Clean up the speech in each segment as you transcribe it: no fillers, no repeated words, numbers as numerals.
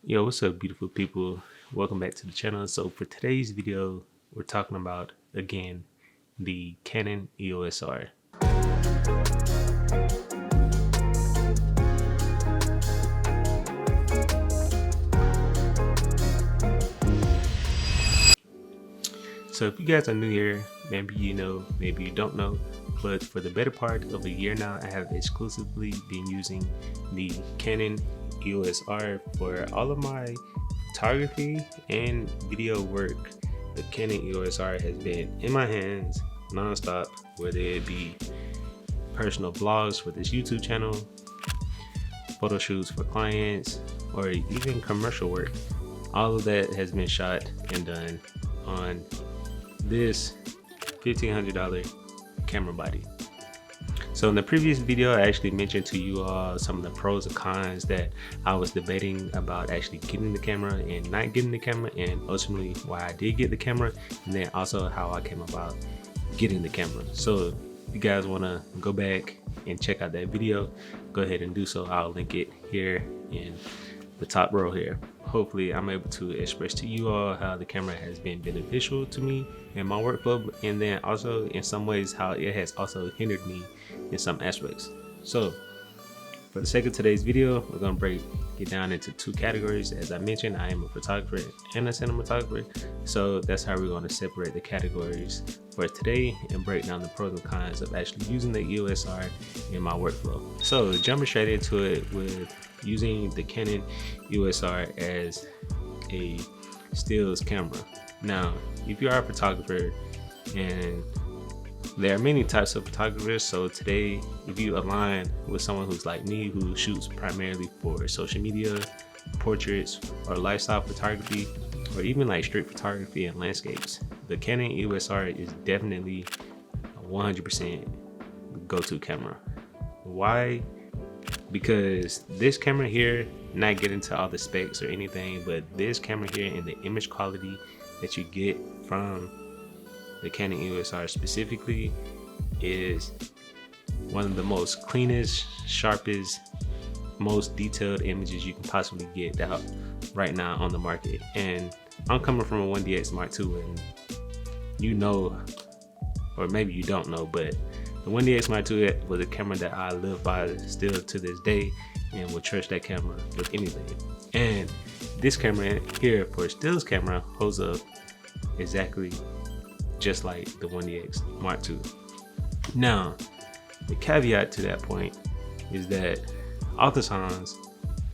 Yo, what's up, beautiful people? Welcome back to the channel. So for today's video, we're talking about, again, the Canon EOS R. So if you guys are new here, maybe you know, maybe you don't know, but for the better part of a year now, I have exclusively been using the Canon EOS R for all of my photography and video work. The Canon EOS R has been in my hands non-stop, whether it be personal vlogs for this YouTube channel, photo shoots for clients, or even commercial work. All of that has been shot and done on this $1,500 camera body. So in the previous video, I actually mentioned to you all some of the pros and cons that I was debating about actually getting the camera and not getting the camera, and ultimately why I did get the camera, and then also how I came about getting the camera. So if you guys want to go back and check out that video, go ahead and do so. I'll link it here in the top row here. Hopefully I'm able to express to you all how the camera has been beneficial to me in my workflow, and then also in some ways how it has also hindered me in some aspects. So for the sake of today's video, we're going to break it down into two categories. As I mentioned, I am a photographer and a cinematographer, so that's how we're going to separate the categories for today and break down the pros and cons of actually using the EOS R in my workflow. So jumping straight into it with using the Canon EOS R as a stills camera. Now, if you are a photographer, and there are many types of photographers, so today if you align with someone who's like me, who shoots primarily for social media, portraits, or lifestyle photography, or even like street photography and landscapes, the Canon EOS R is definitely a 100% go-to camera. Why? Because this camera here, not get into all the specs or anything, but this camera here and the image quality that you get from the Canon EOS R specifically is one of the most cleanest, sharpest, most detailed images you can possibly get out right now on the market. And I'm coming from a 1DX Mark II, and you know, or maybe you don't know, but the 1DX Mark II was a camera that I live by still to this day, and will trust that camera with anything. And this camera here, for a stills camera, holds up exactly just like the 1DX Mark II. Now, the caveat to that point is that oftentimes,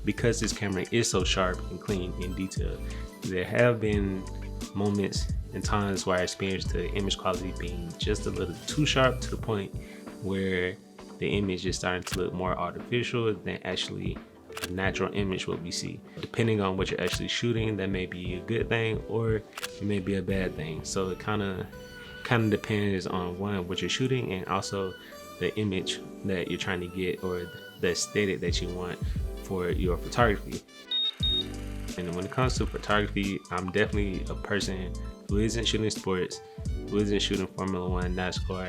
because this camera is so sharp and clean and detailed, there have been moments and times where I experienced the image quality being just a little too sharp, to the point where the image is starting to look more artificial than actually a natural image what we see. Depending on what you're actually shooting, that may be a good thing or it may be a bad thing. So it kind of depends on one, what you're shooting, and also the image that you're trying to get, or the aesthetic that you want for your photography. And when it comes to photography, I'm definitely a person who isn't shooting sports, who isn't shooting Formula One, NASCAR, or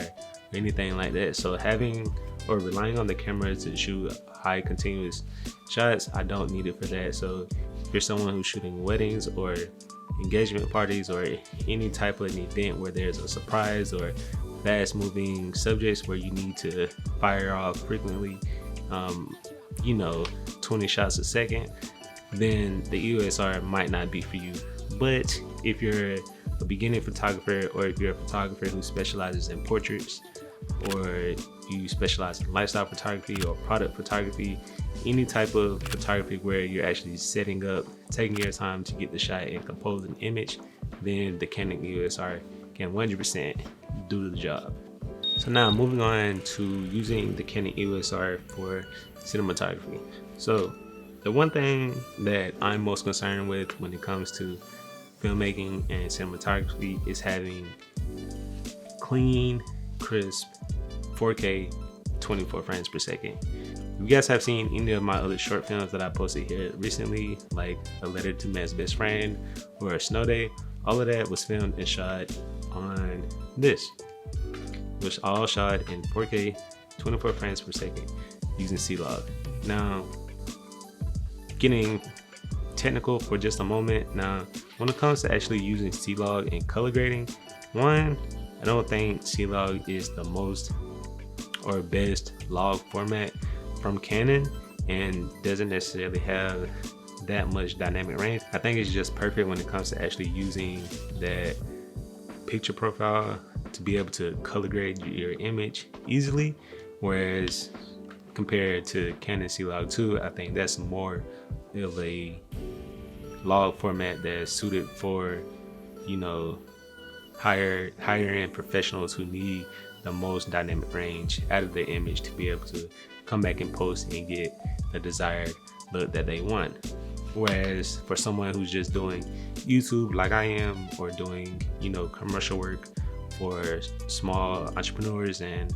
anything like that. So having or relying on the camera to shoot high continuous shots, I don't need it for that. So if you're someone who's shooting weddings or engagement parties or any type of an event where there's a surprise or fast moving subjects where you need to fire off frequently, 20 shots a second, then the EOS R might not be for you. But if you're a beginning photographer, or if you're a photographer who specializes in portraits, or you specialize in lifestyle photography or product photography, any type of photography where you're actually setting up, taking your time to get the shot and compose an image, then the Canon EOS R can 100% do the job. So now moving on to using the Canon EOS R for cinematography. So the one thing that I'm most concerned with when it comes to filmmaking and cinematography is having clean, crisp 4K 24 frames per second. If you guys have seen any of my other short films that I posted here recently, like A Letter to Man's Best Friend or A Snow Day, all of that was filmed and shot on this, which all shot in 4K 24 frames per second using C-Log. Now, getting technical for just a moment. Now, when it comes to actually using C-Log and color grading, one, I don't think C-Log is the most or best log format from Canon and doesn't necessarily have that much dynamic range. I think it's just perfect when it comes to actually using that picture profile to be able to color grade your image easily, whereas compared to Canon C-Log 2, I think that's more of a log format that's suited for, you know, higher end professionals who need the most dynamic range out of the image to be able to come back and post and get the desired look that they want. Whereas for someone who's just doing YouTube like I am, or doing, you know, commercial work for small entrepreneurs and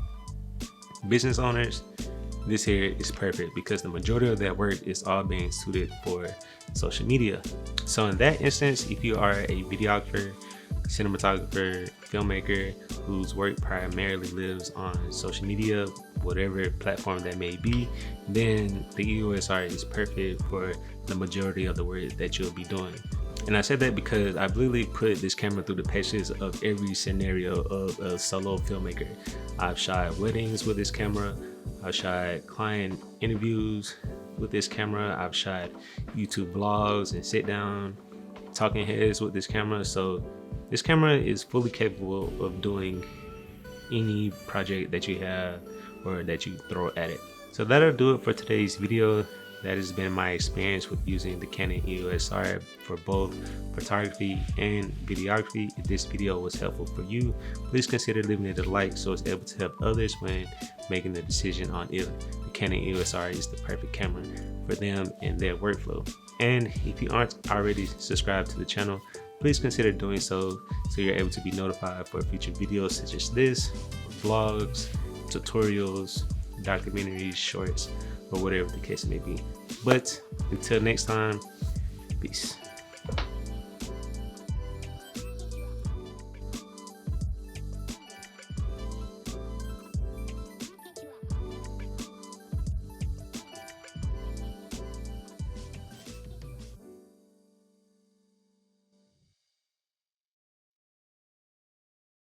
business owners, this here is perfect because the majority of that work is all being suited for social media. So in that instance, if you are a videographer, cinematographer, filmmaker whose work primarily lives on social media, whatever platform that may be, then the EOS R is perfect for the majority of the work that you'll be doing. And I said that because I've literally put this camera through the paces of every scenario of a solo filmmaker. I've shot weddings with this camera, I've shot client interviews with this camera, I've shot YouTube vlogs and sit down talking heads with this camera. So this camera is fully capable of doing any project that you have or that you throw at it. So that'll do it for today's video. That has been my experience with using the Canon EOS R for both photography and videography. If this video was helpful for you, please consider leaving it a like so it's able to help others when making the decision on if the Canon EOS R is the perfect camera for them and their workflow. And if you aren't already subscribed to the channel, please consider doing so you're able to be notified for future videos such as this, vlogs, tutorials, documentaries, shorts, or whatever the case may be. But until next time, peace.